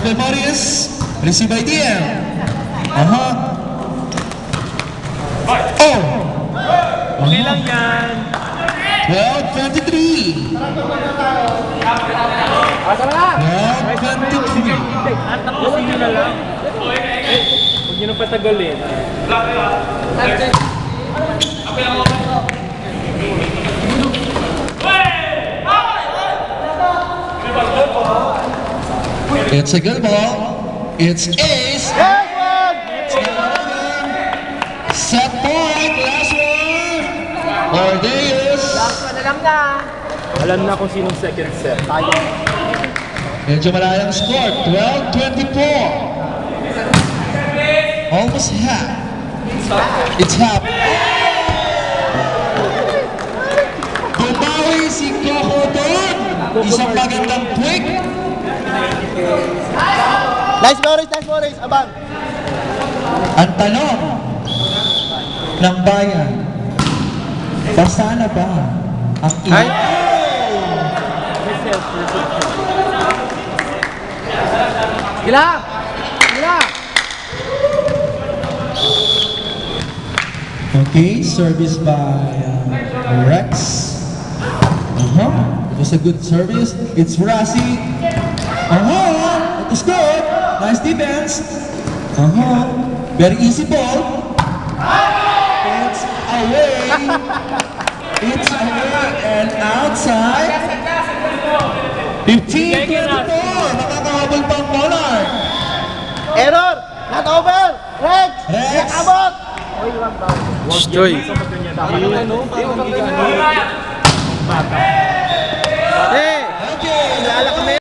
First by Marius, received by DM. Oh! Okay lang yan. 12-23. 12-23. At tapusin nyo na lang. Huwag nyo nang patagalin. It's a good ball. It's ace. Set point. Last one. Ordeus. Alam na kung sinong second set. Tayo. Medyo malayang score. 12-24. Almost half. It's half. Bumawi si Coco doon. Isang magandang tweak. Nice Morris, abang. Ang tanong ng bayan, basta na ba ang Gila! Okay, service by Rex. It was a good service. It's Rasi. It was good. Nice defense. Very easy ball. It's away. It's away and outside. 15-24. Nakakahabol pang Monarch. Error! Not over! Rex! Rex. Abot! Joy. Hey!